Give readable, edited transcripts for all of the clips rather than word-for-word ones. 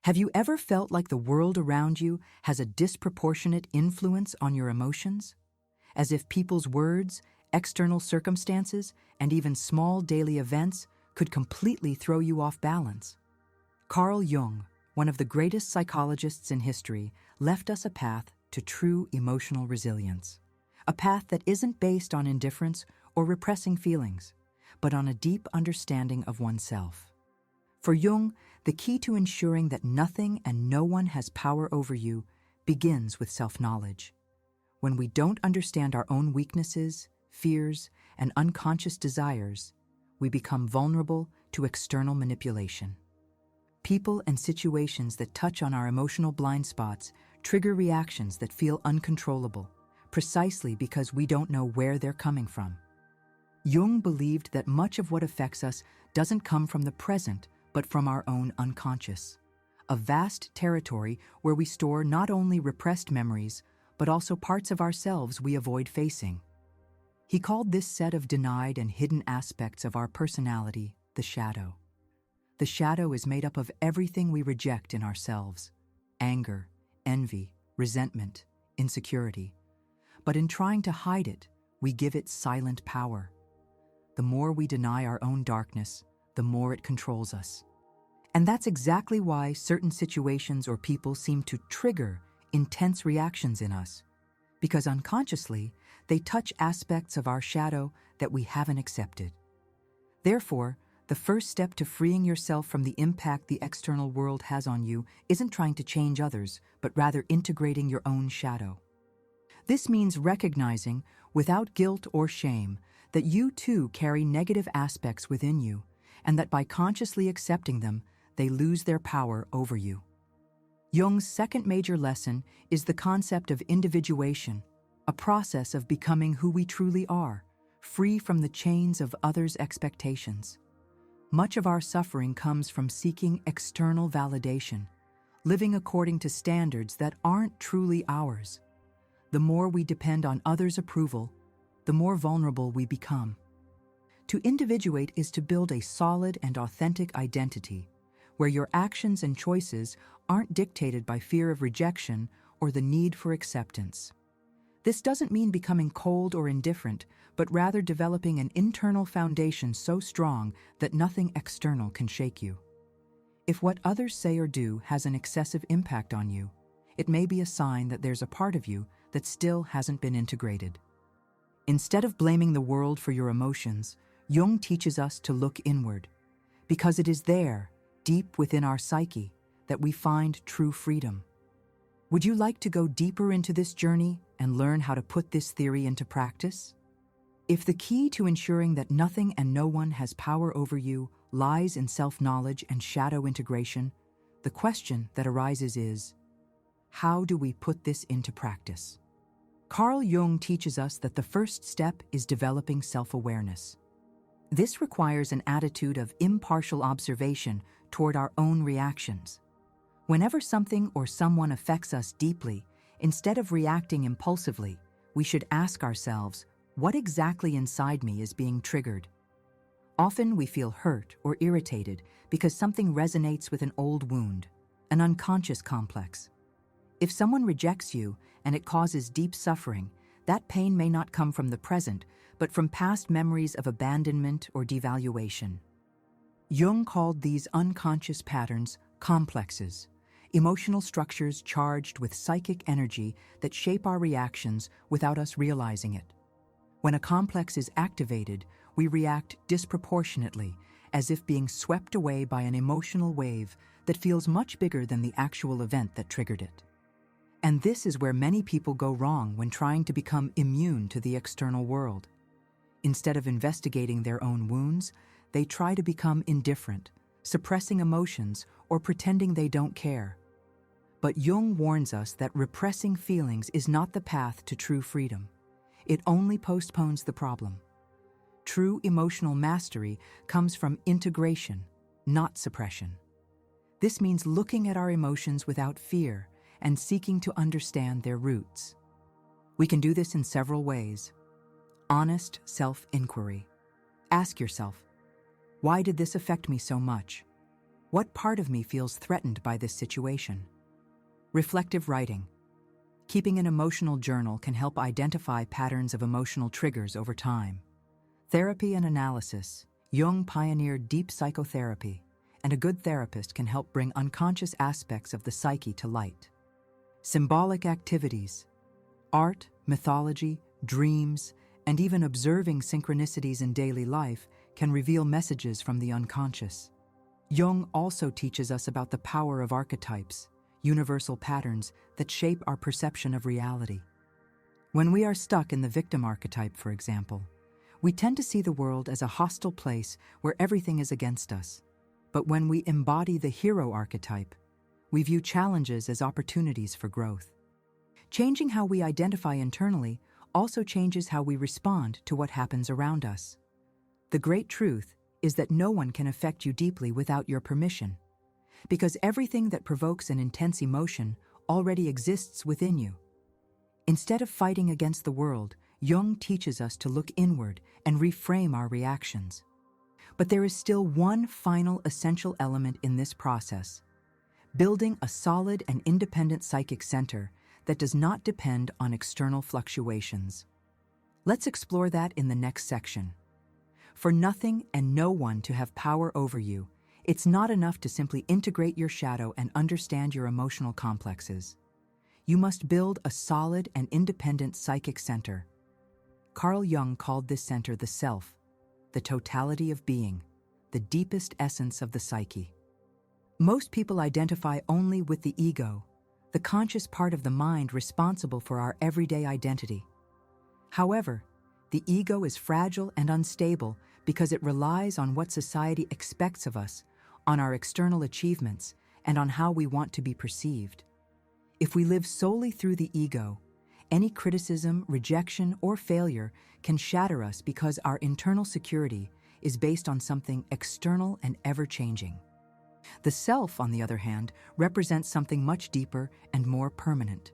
Have you ever felt like the world around you has a disproportionate influence on your emotions? As if people's words, external circumstances, and even small daily events could completely throw you off balance? Carl Jung, one of the greatest psychologists in history, left us a path to true emotional resilience. A path that isn't based on indifference or repressing feelings, but on a deep understanding of oneself. For Jung, the key to ensuring that nothing and no one has power over you begins with self-knowledge. When we don't understand our own weaknesses, fears, and unconscious desires, we become vulnerable to external manipulation. People and situations that touch on our emotional blind spots trigger reactions that feel uncontrollable, precisely because we don't know where they're coming from. Jung believed that much of what affects us doesn't come from the present, but from our own unconscious, a vast territory where we store not only repressed memories, but also parts of ourselves we avoid facing. He called this set of denied and hidden aspects of our personality the shadow. The shadow is made up of everything we reject in ourselves: anger, envy, resentment, insecurity. But in trying to hide it, we give it silent power. The more we deny our own darkness, the more it controls us. And that's exactly why certain situations or people seem to trigger intense reactions in us, because unconsciously, they touch aspects of our shadow that we haven't accepted. Therefore, the first step to freeing yourself from the impact the external world has on you isn't trying to change others, but rather integrating your own shadow. This means recognizing, without guilt or shame, that you too carry negative aspects within you, and that by consciously accepting them, they lose their power over you. Jung's second major lesson is the concept of individuation, a process of becoming who we truly are, free from the chains of others' expectations. Much of our suffering comes from seeking external validation, living according to standards that aren't truly ours. The more we depend on others' approval, the more vulnerable we become. To individuate is to build a solid and authentic identity, where your actions and choices aren't dictated by fear of rejection or the need for acceptance. This doesn't mean becoming cold or indifferent, but rather developing an internal foundation so strong that nothing external can shake you. If what others say or do has an excessive impact on you, it may be a sign that there's a part of you that still hasn't been integrated. Instead of blaming the world for your emotions, Jung teaches us to look inward, because it is there, deep within our psyche, that we find true freedom. Would you like to go deeper into this journey and learn how to put this theory into practice? If the key to ensuring that nothing and no one has power over you lies in self-knowledge and shadow integration, the question that arises is, how do we put this into practice? Carl Jung teaches us that the first step is developing self-awareness. This requires an attitude of impartial observation toward our own reactions. Whenever something or someone affects us deeply, instead of reacting impulsively, we should ask ourselves, what exactly inside me is being triggered? Often we feel hurt or irritated because something resonates with an old wound, an unconscious complex. If someone rejects you and it causes deep suffering, that pain may not come from the present, but from past memories of abandonment or devaluation. Jung called these unconscious patterns complexes, emotional structures charged with psychic energy that shape our reactions without us realizing it. When a complex is activated, we react disproportionately, as if being swept away by an emotional wave that feels much bigger than the actual event that triggered it. And this is where many people go wrong when trying to become immune to the external world. Instead of investigating their own wounds, they try to become indifferent, suppressing emotions or pretending they don't care. But Jung warns us that repressing feelings is not the path to true freedom. It only postpones the problem. True emotional mastery comes from integration, not suppression. This means looking at our emotions without fear and seeking to understand their roots. We can do this in several ways. Honest self-inquiry. Ask yourself, why did this affect me so much? What part of me feels threatened by this situation? Reflective writing. Keeping an emotional journal can help identify patterns of emotional triggers over time. Therapy and analysis. Jung pioneered deep psychotherapy, and a good therapist can help bring unconscious aspects of the psyche to light. Symbolic activities. Art, mythology, dreams, and even observing synchronicities in daily life can reveal messages from the unconscious. Jung also teaches us about the power of archetypes, universal patterns that shape our perception of reality. When we are stuck in the victim archetype, for example, we tend to see the world as a hostile place where everything is against us. But when we embody the hero archetype, we view challenges as opportunities for growth. Changing how we identify internally also changes how we respond to what happens around us. The great truth is that no one can affect you deeply without your permission, because everything that provokes an intense emotion already exists within you. Instead of fighting against the world, Jung teaches us to look inward and reframe our reactions. But there is still one final essential element in this process: building a solid and independent psychic center that does not depend on external fluctuations. Let's explore that in the next section. For nothing and no one to have power over you, it's not enough to simply integrate your shadow and understand your emotional complexes. You must build a solid and independent psychic center. Carl Jung called this center the self, the totality of being, the deepest essence of the psyche. Most people identify only with the ego, the conscious part of the mind responsible for our everyday identity. However, the ego is fragile and unstable because it relies on what society expects of us, on our external achievements, and on how we want to be perceived. If we live solely through the ego, any criticism, rejection, or failure can shatter us because our internal security is based on something external and ever-changing. The self, on the other hand, represents something much deeper and more permanent.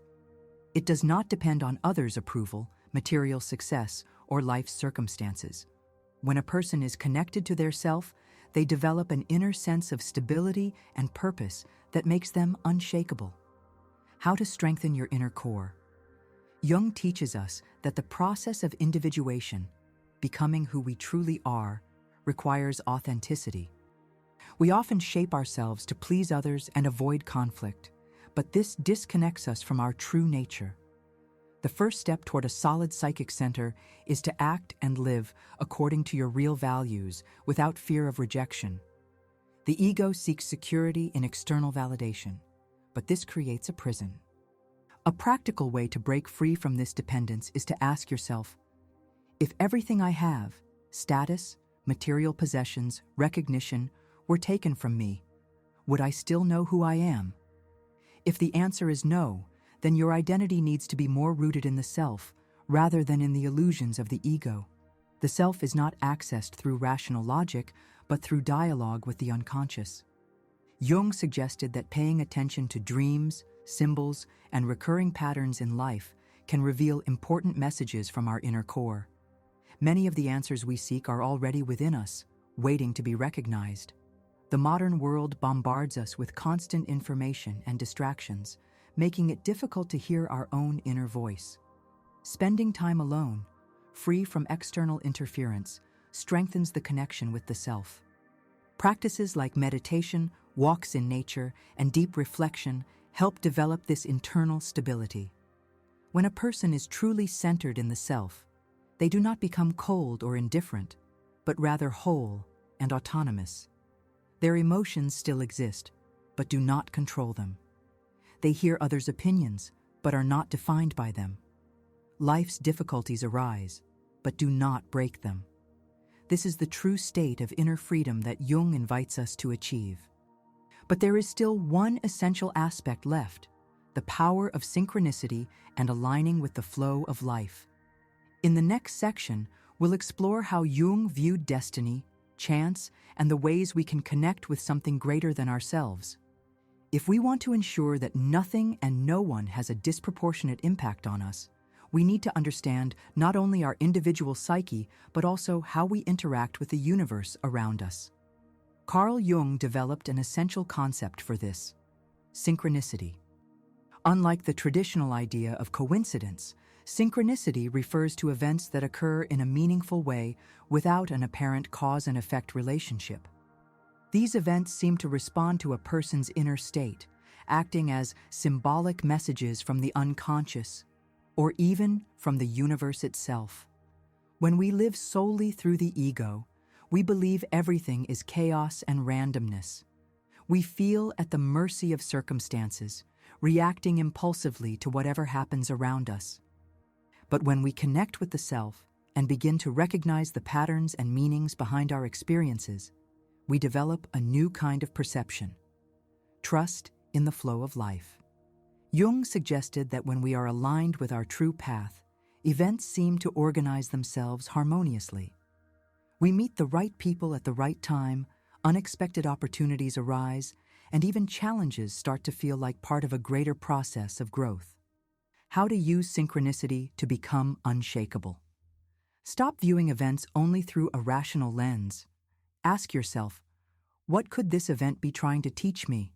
It does not depend on others' approval, material success, or life's circumstances. When a person is connected to their self, they develop an inner sense of stability and purpose that makes them unshakable. How to strengthen your inner core. Jung teaches us that the process of individuation, becoming who we truly are, requires authenticity. We often shape ourselves to please others and avoid conflict, but this disconnects us from our true nature. The first step toward a solid psychic center is to act and live according to your real values without fear of rejection. The ego seeks security in external validation, but this creates a prison. A practical way to break free from this dependence is to ask yourself, if everything I have, status, material possessions, recognition, were taken from me, would I still know who I am? If the answer is no, then your identity needs to be more rooted in the self rather than in the illusions of the ego. The self is not accessed through rational logic, but through dialogue with the unconscious. Jung suggested that paying attention to dreams, symbols, and recurring patterns in life can reveal important messages from our inner core. Many of the answers we seek are already within us, waiting to be recognized. The modern world bombards us with constant information and distractions, making it difficult to hear our own inner voice. Spending time alone, free from external interference, strengthens the connection with the self. Practices like meditation, walks in nature, and deep reflection help develop this internal stability. When a person is truly centered in the self, they do not become cold or indifferent, but rather whole and autonomous. Their emotions still exist, but do not control them. They hear others' opinions, but are not defined by them. Life's difficulties arise, but do not break them. This is the true state of inner freedom that Jung invites us to achieve. But there is still one essential aspect left: the power of synchronicity and aligning with the flow of life. In the next section, we'll explore how Jung viewed destiny, chance, and the ways we can connect with something greater than ourselves. If we want to ensure that nothing and no one has a disproportionate impact on us, we need to understand not only our individual psyche, but also how we interact with the universe around us. Carl Jung developed an essential concept for this: synchronicity. Unlike the traditional idea of coincidence, synchronicity refers to events that occur in a meaningful way without an apparent cause and effect relationship. These events seem to respond to a person's inner state, acting as symbolic messages from the unconscious, or even from the universe itself. When we live solely through the ego, we believe everything is chaos and randomness. We feel at the mercy of circumstances, reacting impulsively to whatever happens around us. But when we connect with the self and begin to recognize the patterns and meanings behind our experiences, we develop a new kind of perception: trust in the flow of life. Jung suggested that when we are aligned with our true path, events seem to organize themselves harmoniously. We meet the right people at the right time, unexpected opportunities arise, and even challenges start to feel like part of a greater process of growth. How to use synchronicity to become unshakable. Stop viewing events only through a rational lens. Ask yourself, what could this event be trying to teach me?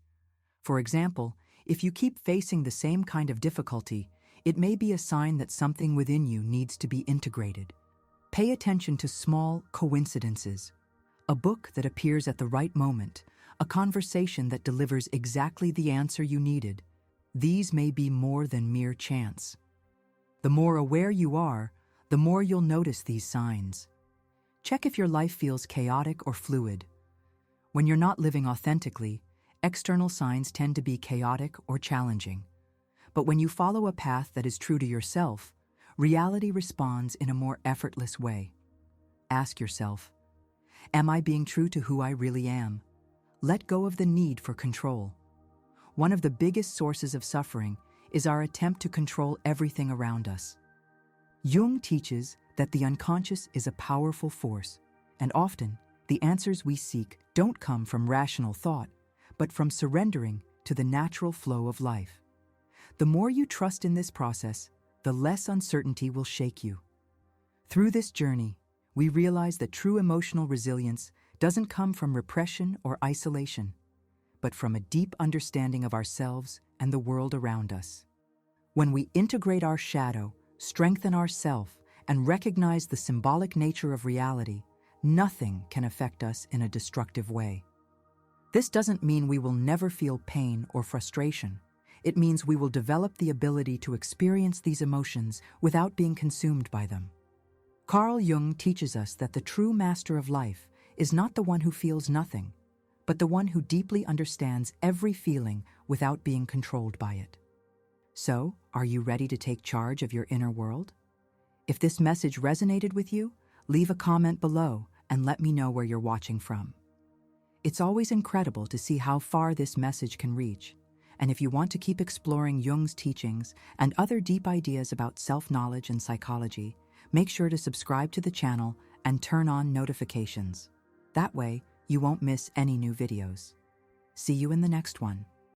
For example, if you keep facing the same kind of difficulty, it may be a sign that something within you needs to be integrated. Pay attention to small coincidences: a book that appears at the right moment, a conversation that delivers exactly the answer you needed. These may be more than mere chance. The more aware you are, the more you'll notice these signs. Check if your life feels chaotic or fluid. When you're not living authentically, external signs tend to be chaotic or challenging. But when you follow a path that is true to yourself, reality responds in a more effortless way. Ask yourself, am I being true to who I really am? Let go of the need for control. One of the biggest sources of suffering is our attempt to control everything around us. Jung teaches that the unconscious is a powerful force, and often the answers we seek don't come from rational thought, but from surrendering to the natural flow of life. The more you trust in this process, the less uncertainty will shake you. Through this journey, we realize that true emotional resilience doesn't come from repression or isolation, but from a deep understanding of ourselves and the world around us. When we integrate our shadow, strengthen our self, and recognize the symbolic nature of reality, nothing can affect us in a destructive way. This doesn't mean we will never feel pain or frustration. It means we will develop the ability to experience these emotions without being consumed by them. Carl Jung teaches us that the true master of life is not the one who feels nothing, but the one who deeply understands every feeling without being controlled by it. So, are you ready to take charge of your inner world? If this message resonated with you, leave a comment below and let me know where you're watching from. It's always incredible to see how far this message can reach. And if you want to keep exploring Jung's teachings and other deep ideas about self-knowledge and psychology, make sure to subscribe to the channel and turn on notifications. That way, you won't miss any new videos. See you in the next one.